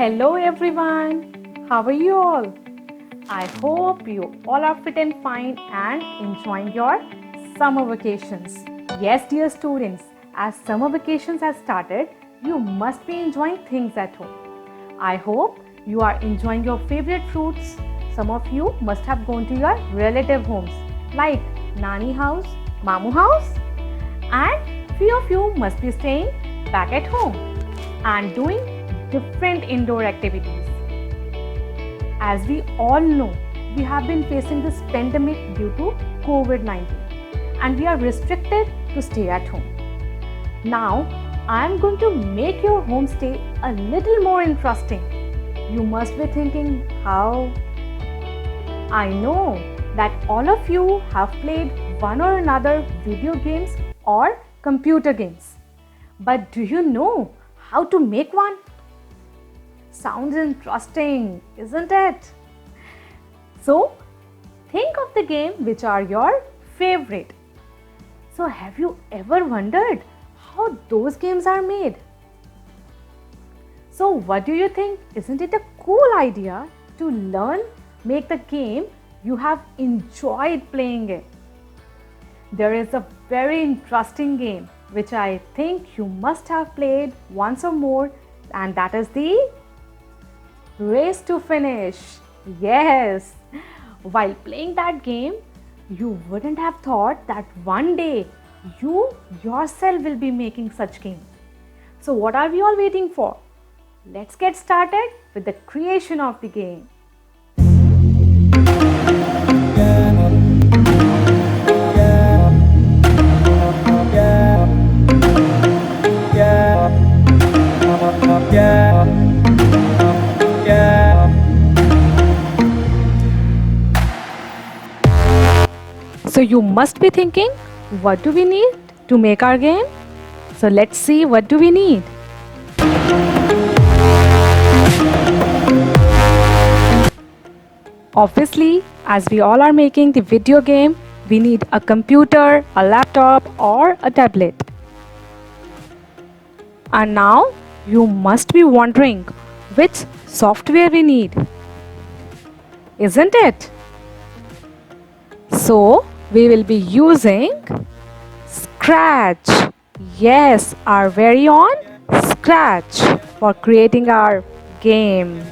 Hello everyone, how are you all? I hope you all are fit and fine and enjoying your summer vacations. Yes, dear students, as summer vacations have started, you must be enjoying things at home. I hope you are enjoying your favorite fruits. Some of you must have gone to your relative homes like Nani house, Mamu house, and few of you must be staying back at home and doing different indoor activities. As we all know, we have been facing this pandemic due to COVID 19 and we are restricted to stay at home. Now, I am going to make your homestay a little more interesting. You must be thinking, how? I know that all of you have played one or another video games or computer games. But do you know how to make one? Sounds interesting, isn't it? So, think of the game which are your favorite. So, have you ever wondered how those games are made? So, what do you think? Isn't it a cool idea to learn, make the game you have enjoyed playing it? There is a very interesting game which I think you must have played once or more, and that is the Race to Finish. Yes, while playing that game, you wouldn't have thought that one day you yourself will be making such game. So what are we all waiting for? Let's get started with the creation of the game. So you must be thinking, what do we need to make our game? So let's see, what do we need? Obviously, as we all are making the video game, we need a computer, a laptop or a tablet. And now you must be wondering which software we need, isn't it? So we will be using Scratch. Yes, our very own Scratch for creating our game.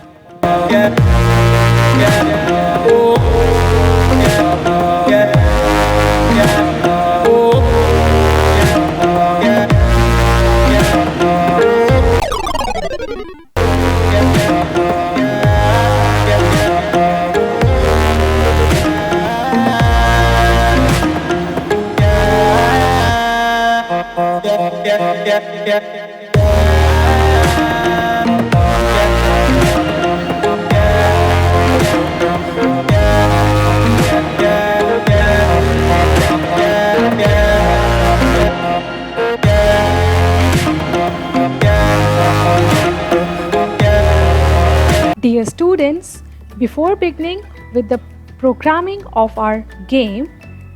Dear students, before beginning with the programming of our game,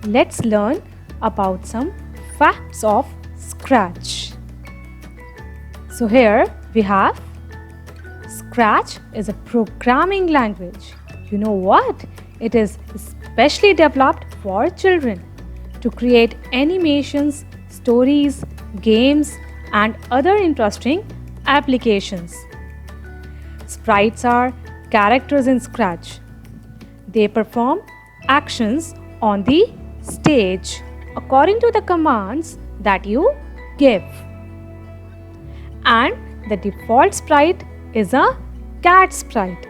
let's learn about some facts of Scratch. So here we have Scratch is a programming language. You know what? It is specially developed for children to create animations, stories, games and other interesting applications. Sprites are characters in Scratch. They perform actions on the stage according to the commands that you give. And the default sprite is a cat sprite.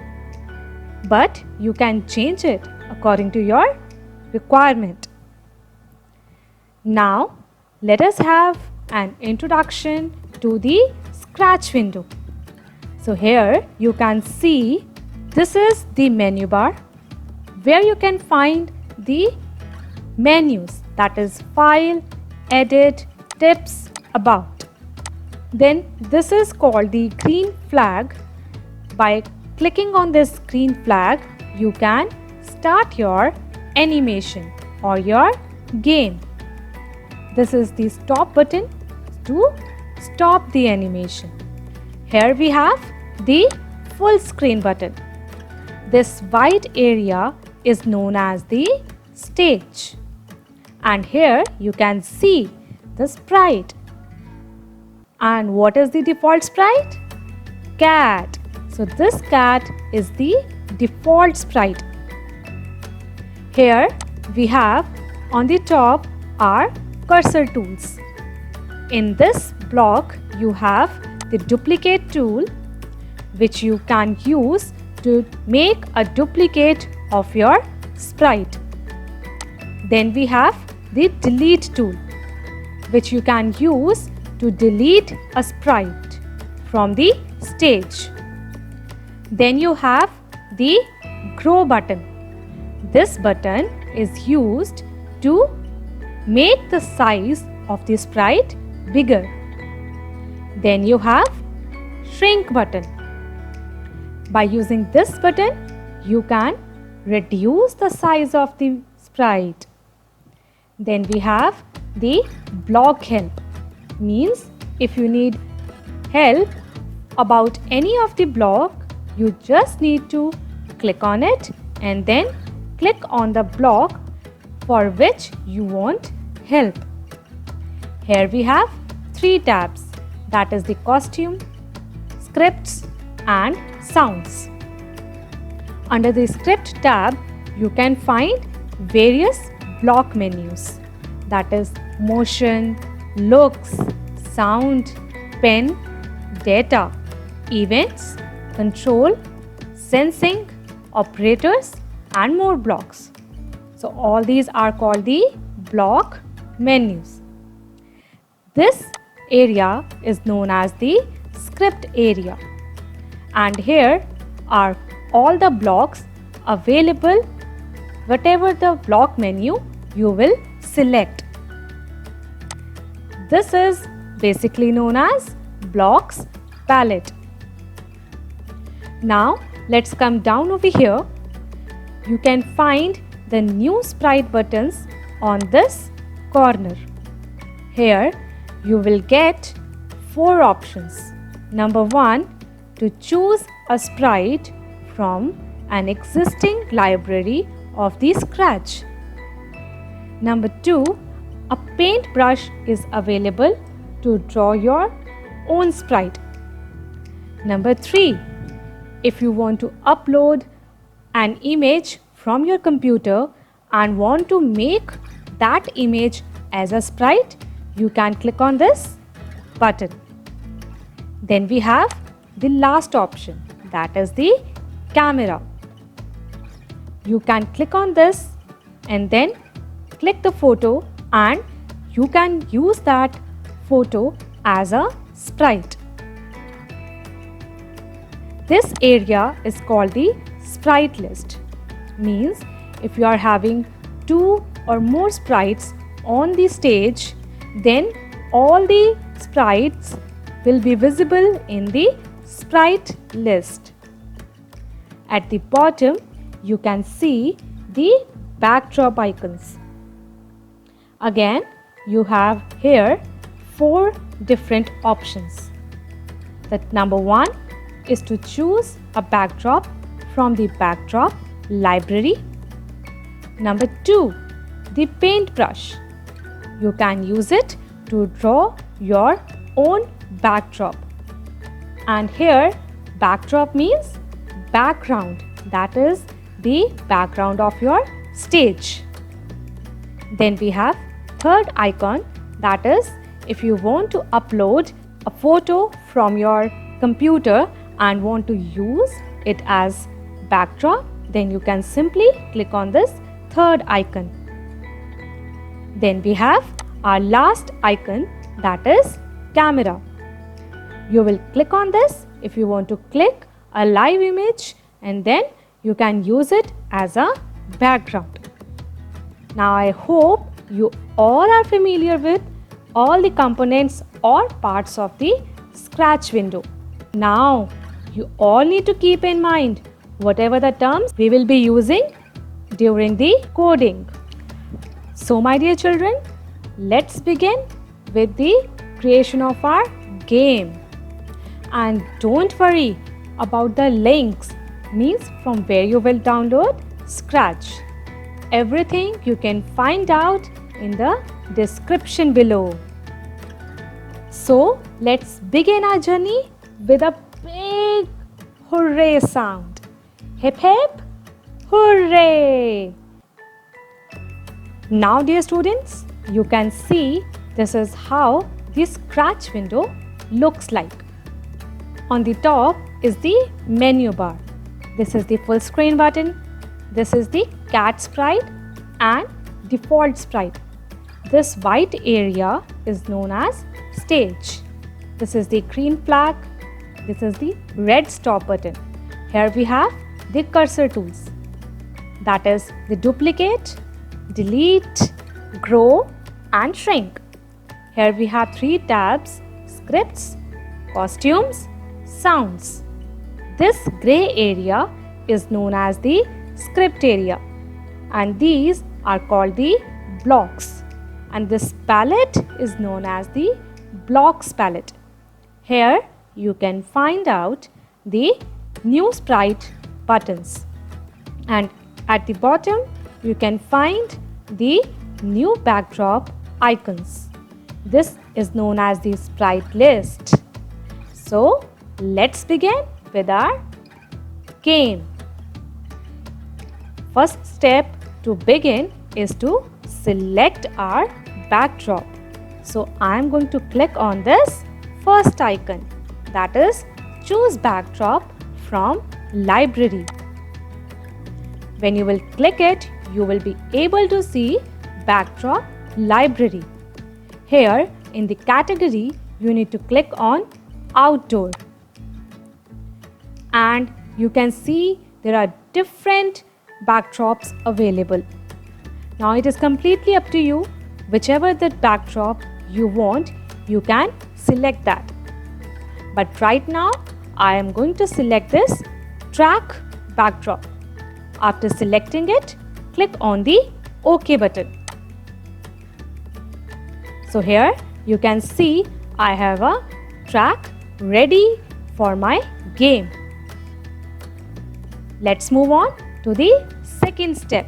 But you can change it according to your requirement. Now, let us have an introduction to the Scratch window. So here you can see this is the menu bar where you can find the menus, that is File, Edit, Tips, About. Then this is called the green flag. By clicking on this green flag, you can start your animation or your game. This is the stop button to stop the animation. Here we have the full screen button. This white area is known as the stage. And here you can see the sprite. And what is the default sprite? Cat. So this cat is the default sprite. Here we have on the top are cursor tools. In this block you have the duplicate tool, which you can use to make a duplicate of your sprite. Then we have the delete tool, which you can use to delete a sprite from the stage. Then you have the grow button. This button is used to make the size of the sprite bigger. Then you have shrink button. By using this button, you can reduce the size of the sprite. Then we have the block help. Means if you need help about any of the block, you just need to click on it and then click on the block for which you want help. Here we have 3 tabs, that is the costume, scripts and sounds. Under the script tab, you can find various block menus, that is motion, looks, sound, pen, data, events, control, sensing, operators and more blocks. So all these are called the block menus. This area is known as the script area, and here are all the blocks available. Whatever the block menu you will select. This is basically known as blocks palette. Now let's come down over here. You can find the new sprite buttons on this corner. Here you will get 4 options. Number 1, to choose a sprite from an existing library of the Scratch. Number 2, a paintbrush is available to draw your own sprite. Number 3, if you want to upload an image from your computer and want to make that image as a sprite, you can click on this button. Then we have the last option, that is the camera. You can click on this and then click the photo, and you can use that photo as a sprite. This area is called the sprite list. Means if you are having 2 or more sprites on the stage, then all the sprites will be visible in the sprite list. At the bottom, you can see the backdrop icons. Again, you have here 4 different options. That number 1 is to choose a backdrop from the backdrop library. Number 2, the paintbrush. You can use it to draw your own backdrop. And here backdrop means background, that is the background of your stage. Then we have third icon, that is if you want to upload a photo from your computer and want to use it as backdrop, then you can simply click on this third icon. Then we have our last icon, that is camera. You will click on this if you want to click a live image, and then you can use it as a background. Now I hope you all are familiar with all the components or parts of the Scratch window. Now you all need to keep in mind whatever the terms we will be using during the coding. So my dear children, let's begin with the creation of our game. And don't worry, about the links, means from where you will download Scratch. Everything you can find out in the description below. So let's begin our journey with a big hooray sound. Hip hip hooray! Now dear students, you can see this is how the Scratch window looks like. On the top is the menu bar. This is the full screen button. This is the cat sprite and default sprite. This white area is known as stage. This is the green flag. This is the red stop button. Here we have the cursor tools. That is the duplicate, delete, grow and shrink. Here we have 3 tabs: scripts, costumes, sounds. This grey area is known as the script area and these are called the blocks, and this palette is known as the blocks palette. Here you can find out the new sprite buttons, and at the bottom you can find the new backdrop icons. This is known as the sprite list. So let's begin with our game. First step to begin is to select our backdrop. So I am going to click on this first icon, that is choose backdrop from library. When you will click it, you will be able to see backdrop library. Here in the category, you need to click on outdoor. And you can see there are different backdrops available. Now it is completely up to you. Whichever the backdrop you want, you can select that. But right now, I am going to select this track backdrop. After selecting it, click on the OK button. So here you can see I have a track ready for my game. Let's move on to the second step.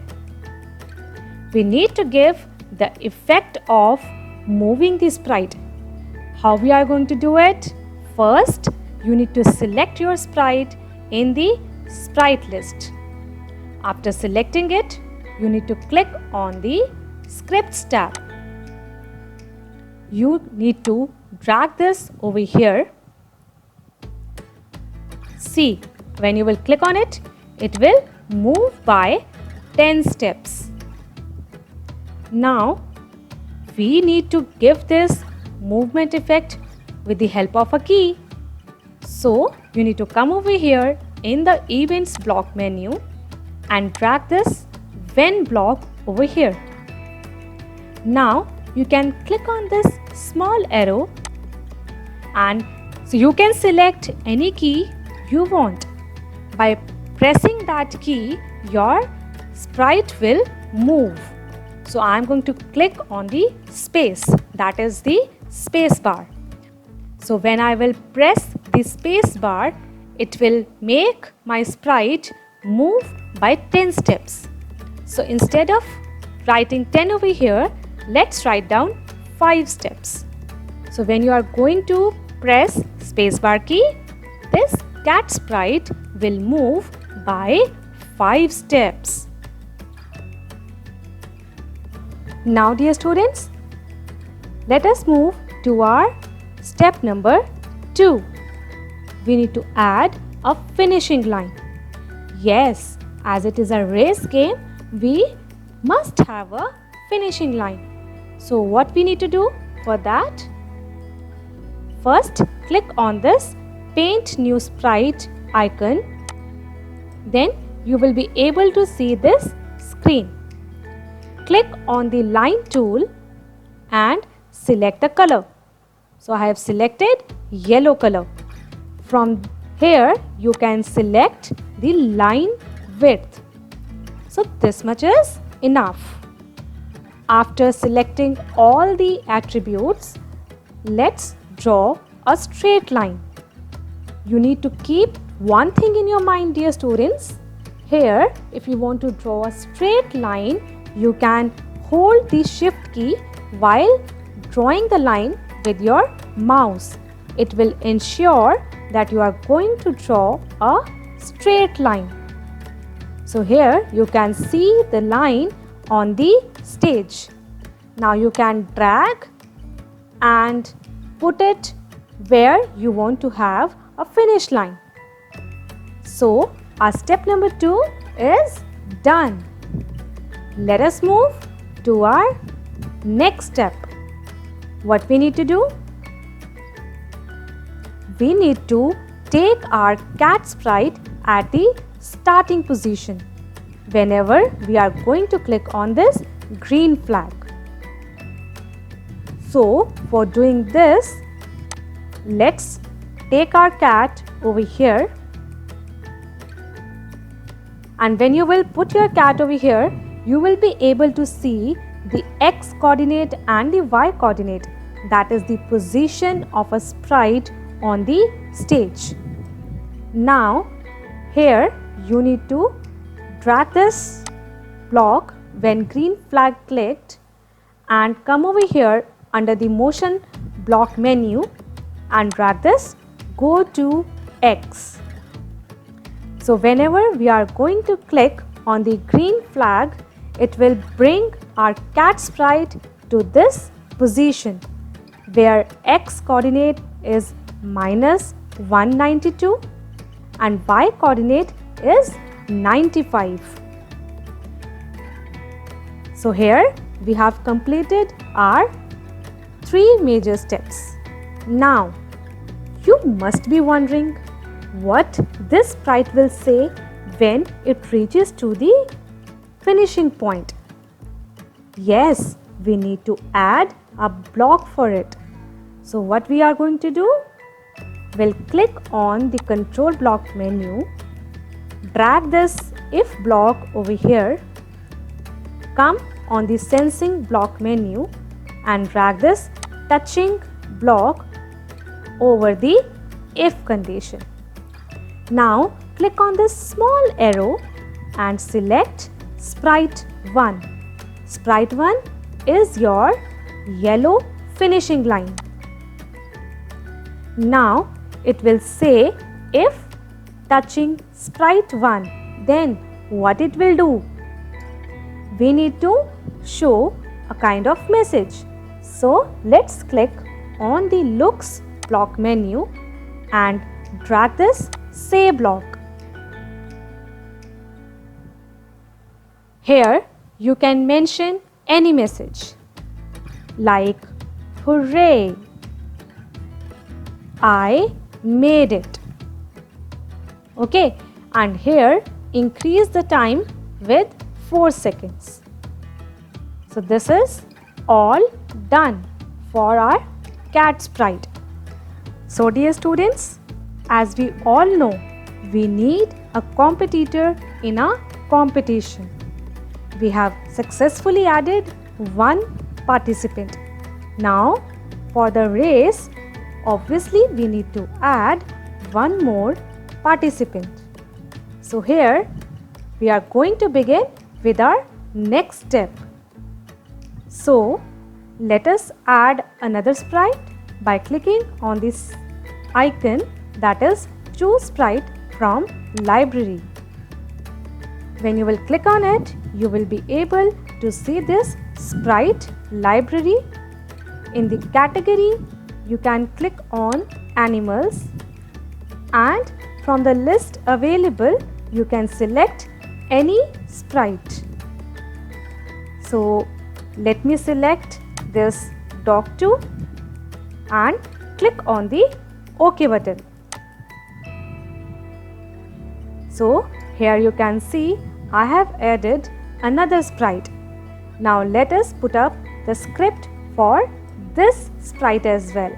We need to give the effect of moving the sprite. How we are going to do it? First, you need to select your sprite in the sprite list. After selecting it, you need to click on the scripts tab. You need to drag this over here. See, when you will click on it, it will move by 10 steps. Now, we need to give this movement effect with the help of a key. So, you need to come over here in the events block menu and drag this when block over here. Now, you can click on this small arrow and so you can select any key you want. By pressing that key, your sprite will move. So I am going to click on the space, that is the space bar. So when I will press the space bar, it will make my sprite move by 10 steps. So instead of writing 10 over here, let's write down 5 steps. So when you are going to press spacebar key, this cat sprite will move by 5 steps. Now dear students, let us move to our step number 2. We need to add a finishing line. Yes, as it is a race game, we must have a finishing line. So what we need to do for that? First, click on this Paint New Sprite icon. Then you will be able to see this screen. Click on the line tool and select the color. So I have selected yellow color. From here you can select the line width. So this much is enough. After selecting all the attributes, let's draw a straight line. You need to keep One thing in your mind, dear students, here if you want to draw a straight line, you can hold the shift key while drawing the line with your mouse. It will ensure that you are going to draw a straight line. So here you can see the line on the stage. Now you can drag and put it where you want to have a finish line. So our step number 2 is done. Let us move to our next step. What we need to do? We need to take our cat sprite at the starting position whenever we are going to click on this green flag. So for doing this, let's take our cat over here, and when you will put your cat over here, you will be able to see the X coordinate and the Y coordinate, that is the position of a sprite on the stage. Now here you need to drag this block when green flag clicked and come over here under the motion block menu and drag this, go to X. So whenever we are going to click on the green flag, it will bring our cat sprite to this position where X coordinate is -192 and Y coordinate is 95. So here we have completed our 3 major steps. Now you must be wondering what this sprite will say when it reaches to the finishing point. Yes, we need to add a block for it. So what we are going to do? We'll click on the control block menu, drag this if block over here, come on the sensing block menu and drag this touching block over the if condition. Now click on this small arrow and select sprite 1. Sprite 1 is your yellow finishing line. Now it will say if touching sprite 1, then what it will do? We need to show a kind of message. So let's click on the looks block menu and drag this say block. Here you can mention any message like hooray, I made it. Okay, and here increase the time with 4 seconds. So this is all done for our cat sprite. So dear students, as we all know, we need a competitor in a competition. We have successfully added 1 participant. Now for the race, obviously we need to add 1 more participant. So here we are going to begin with our next step. So let us add another sprite by clicking on this icon, that is choose sprite from library. When you will click on it, you will be able to see this sprite library. In the category, you can click on animals, and from the list available, you can select any sprite. So let me select this dog 2 and click on the OK button. So here you can see I have added another sprite. Now let us put up the script for this sprite as well.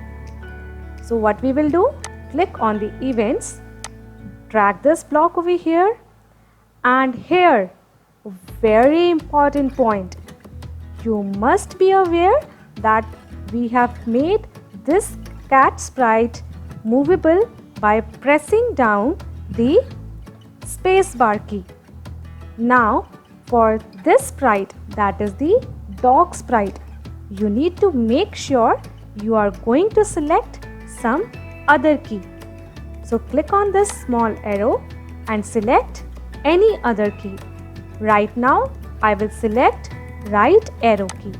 So what we will do, click on the events, drag this block over here, and here, very important point, you must be aware that we have made this cat sprite movable by pressing down the space bar key. Now for this sprite, that is the dog sprite, you need to make sure you are going to select some other key. So click on this small arrow and select any other key. Right now I will select right arrow key.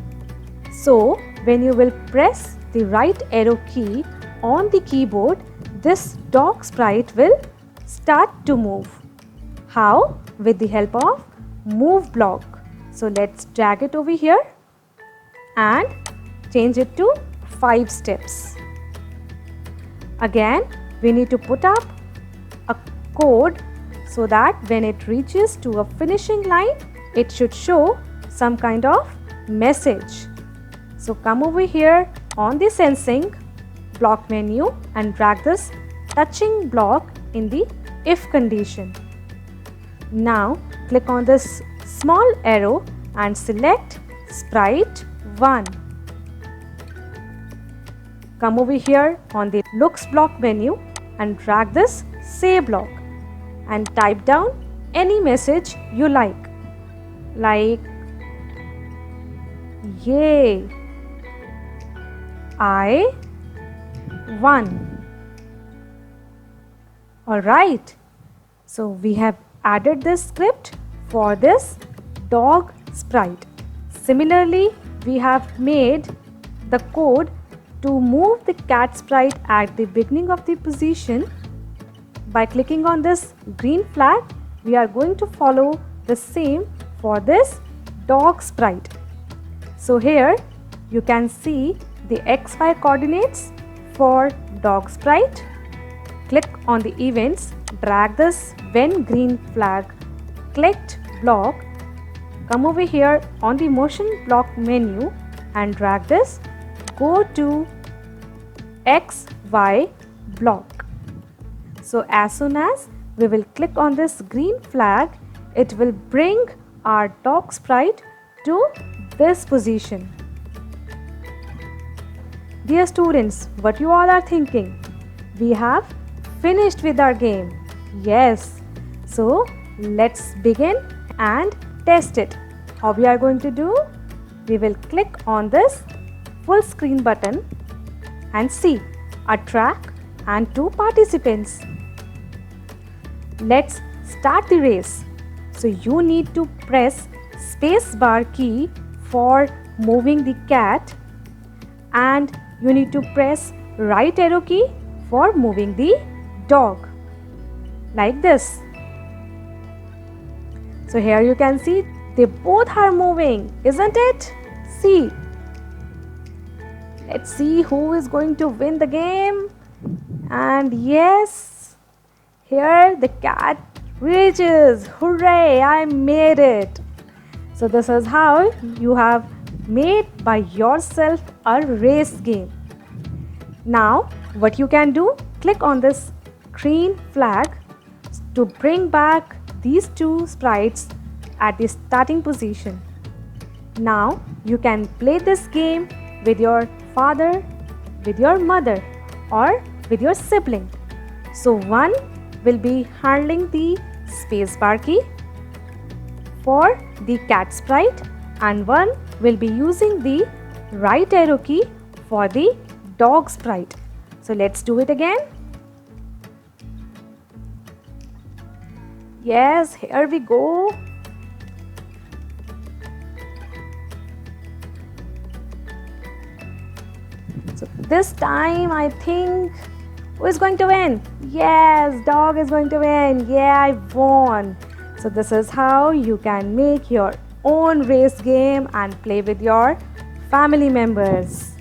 So when you will press the right arrow key on the keyboard, this dog sprite will start to move. How? With the help of move block. So let's drag it over here and change it to 5 steps. Again, we need to put up a code so that when it reaches to a finishing line, it should show some kind of message. So come over here on the sensing block menu and drag this touching block in the if condition. Now click on this small arrow and select sprite 1. Come over here on the looks block menu and drag this say block and type down any message you like yay, I won. Alright, so we have added this script for this dog sprite. Similarly, we have made the code to move the cat sprite at the beginning of the position. By clicking on this green flag, we are going to follow the same for this dog sprite. So here you can see the XY coordinates for dog sprite. Click on the events, drag this when green flag clicked block, come over here on the motion block menu and drag this go to XY block. So as soon as we will click on this green flag, it will bring our dog sprite to this position. Dear students, what you all are thinking? We have finished with our game. Yes. So let's begin and test it. How we are going to do? We will click on this full screen button and see a track and 2 participants. Let's start the race. So you need to press space bar key for moving the cat and you need to press right arrow key for moving the dog, like this. So here you can see they both are moving, isn't it? See. Let's see who is going to win the game. And yes, here the cat reaches. Hooray, I made it. So this is how you have made by yourself a race game. Now what you can do, click on this green flag to bring back these 2 sprites at the starting position. Now you can play this game with your father, with your mother or with your sibling. So one will be handling the spacebar key for the cat sprite and one will be using the right arrow key for the dog sprite. So let's do it again. Yes, here we go. So this time I think who is going to win? Yes, dog is going to win. Yeah, I won. So this is how you can make your own race game and play with your family members.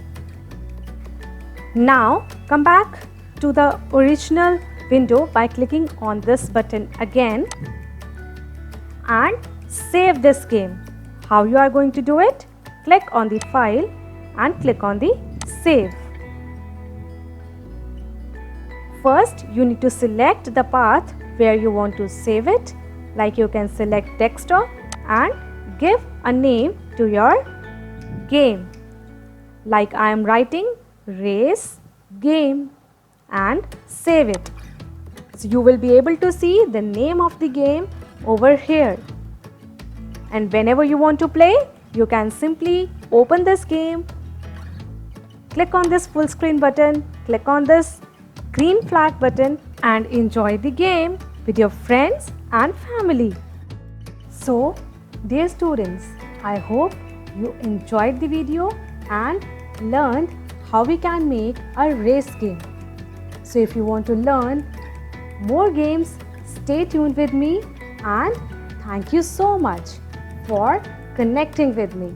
Now come back to the original window by clicking on this button again and save this game. How you are going to do it? Click on the file and click on the save. First, you need to select the path where you want to save it. Like you can select desktop and give a name to your game. Like I am writing race game and save it. So you will be able to see the name of the game over here. And whenever you want to play, you can simply open this game, click on this full screen button, click on this green flag button and enjoy the game with your friends and family. So, dear students, I hope you enjoyed the video and learned how we can make a race game. So if you want to learn more games, stay tuned with me and thank you so much for connecting with me.